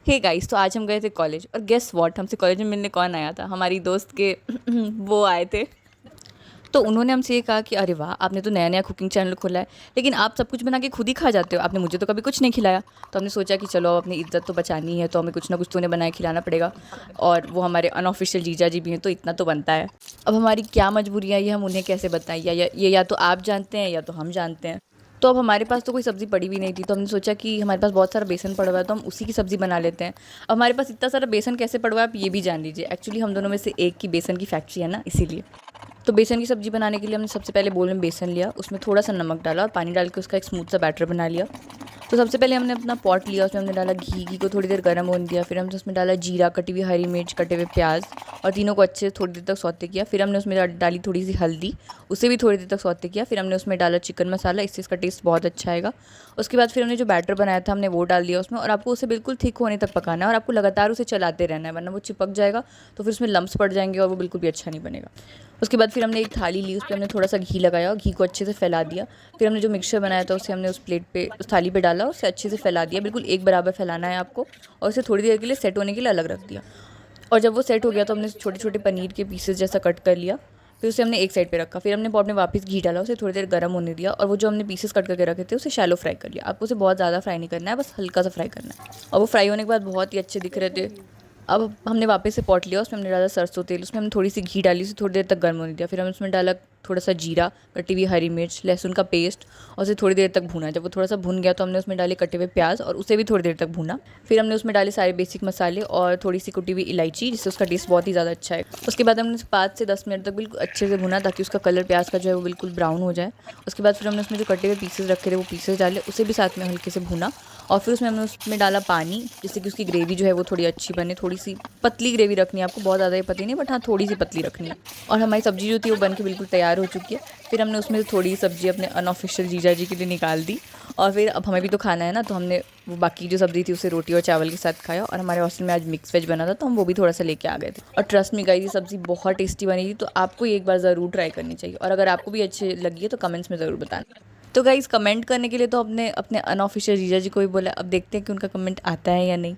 Hey guys, तो आज हम गए थे कॉलेज और गेस व्हाट, हमसे कॉलेज में मिलने कौन आया था? हमारी दोस्त के वो आए थे। तो उन्होंने हमसे ये कहा कि अरे वाह, आपने तो नया नया कुकिंग चैनल खोला है, लेकिन आप सब कुछ बना के खुद ही खा जाते हो, आपने मुझे तो कभी कुछ नहीं खिलाया। तो हमने सोचा कि चलो अपनी इज्जत तो बचानी है, तो हमें कुछ ना कुछ तो उन्हें बना के खिलाना पड़ेगा। और वो हमारे अनऑफिशियल जीजा जी भी हैं, तो इतना तो बनता है। अब हमारी क्या मजबूरियाँ, ये हम उन्हें कैसे बताएं? या तो आप जानते हैं या तो हम जानते हैं। तो अब हमारे पास तो कोई सब्ज़ी पड़ी भी नहीं थी, तो हमने सोचा कि हमारे पास बहुत सारा बेसन पड़ा हुआ है, तो हम उसी की सब्ज़ी बना लेते हैं। अब हमारे पास इतना सारा बेसन कैसे पड़ा हुआ है, आप ये भी जान लीजिए। एक्चुअली हम दोनों में से एक की बेसन की फैक्ट्री है ना, इसीलिए। तो बेसन की सब्ज़ी बनाने के लिए हमने सबसे पहले बोल में बेसन लिया, उसमें थोड़ा सा नमक डाला और पानी डाल के उसका एक स्मूथ सा बैटर बना लिया। तो सबसे पहले हमने अपना पॉट लिया, उसमें हमने डाला घी को थोड़ी देर गर्म होने दिया। फिर हमने उसमें डाला जीरा, कटी हुई हरी मिर्च, कटे हुए प्याज, और तीनों को अच्छे से थोड़ी देर तक सौते किया। फिर हमने उसमें डाली थोड़ी सी हल्दी, उसे भी थोड़ी देर तक सौते किया। फिर हमने उसमें डाला चिकन मसाला, इससे इसका टेस्ट बहुत अच्छा आएगा। उसके बाद फिर हमने जो बैटर बनाया था हमने वो डाल दिया उसमें, और आपको उसे बिल्कुल थिक होने तक पकाना है, और आपको लगातार उसे चलाते रहना है, वरना वो चिपक जाएगा, तो फिर उसमें लम्स पड़ जाएंगे और वो बिल्कुल भी अच्छा नहीं बनेगा। उसके बाद फिर हमने एक थाली ली, उस पर हमने थोड़ा सा घी लगाया और घी को अच्छे से फैला दिया। फिर हमने जो मिक्सचर बनाया था उसे हमने उस प्लेट पे, उस थाली पे डाला, उसे अच्छे से फैला दिया, बिल्कुल एक बराबर फैलाना है आपको। और उसे थोड़ी देर के लिए सेट होने के लिए अलग रख दिया। और जब वो सेट हो गया तो हमने छोटे छोटे पनीर के पीसेस जैसा कट कर लिया। फिर उसे हमने एक साइड पे रखा। फिर हमने पॉट में वापस घी डाला, उसे थोड़ी देर गर्म होने दिया, और वो जो हमने पीसेस कट करके रखे थे उसे शैलो फ्राई कर लिया। आपको उसे बहुत ज़्यादा फ्राई नहीं करना है, बस हल्का सा फ्राई करना है। और वो फ्राई होने के बाद बहुत ही अच्छे दिख रहे थे। अब हमने वापस से पॉट लिया, उसमें हमने डाला सरसों तेल, उसमें हमने थोड़ी सी घी डाली, उसे थोड़ी देर तक गर्म होने दिया। फिर हमने उसमें डाला थोड़ा सा जीरा, कटी हुई हरी मिर्च, लहसुन का पेस्ट, और उसे थोड़ी देर तक भूना। जब वो थोड़ा सा भुन गया तो हमने उसमें डाले कटे हुए प्याज, और उसे भी थोड़ी देर तक भूना। फिर हमने उसमें डाले सारे बेसिक मसाले और थोड़ी सी कुटी हुई इलायची, जिससे उसका टेस्ट बहुत ही ज़्यादा अच्छा है। उसके बाद हमने उसे 5 से 10 मिनट तक बिल्कुल अच्छे से भुना, ताकि उसका कलर प्याज का जो है वो बिल्कुल ब्राउन हो जाए। उसके बाद फिर हमने उसमें जो कटे हुए पीसेस रखे थे वो पीसेस डाले, उसे भी साथ में हल्के से भुना। और फिर उसमें हमने उसमें डाला पानी, जिससे कि उसकी ग्रेवी जो है वो थोड़ी अच्छी बने। थोड़ी सी पतली ग्रेवी रखनी है आपको, बहुत ज़्यादा ही पतली नहीं, बट हाँ थोड़ी सी पतली रखनी है। और हमारी सब्ज़ी जो थी वो बन के बिल्कुल तैयार हो चुकी है। फिर हमने उसमें से थोड़ी सब्ज़ी अपने अनऑफिशियल जीजा जी के लिए निकाल दी। और फिर अब हमें भी तो खाना है ना, तो हमने वो बाकी जो सब्ज़ी थी उसे रोटी और चावल के साथ खाया। और हमारे हॉस्टल में आज मिक्स वेज बना था, तो हम वो भी थोड़ा सा लेके आ गए थे। और ट्रस्ट में गाइस, ये सब्ज़ी बहुत टेस्टी बनी थी, तो आपको एक बार ज़रूर ट्राई करनी चाहिए। और अगर आपको भी अच्छी लगी है तो कमेंट्स में ज़रूर बताना। तो गाइस, कमेंट करने के लिए तो अपने अपने अनऑफिशियल जीजा जी को ही बोला, अब देखते हैं कि उनका कमेंट आता है या नहीं।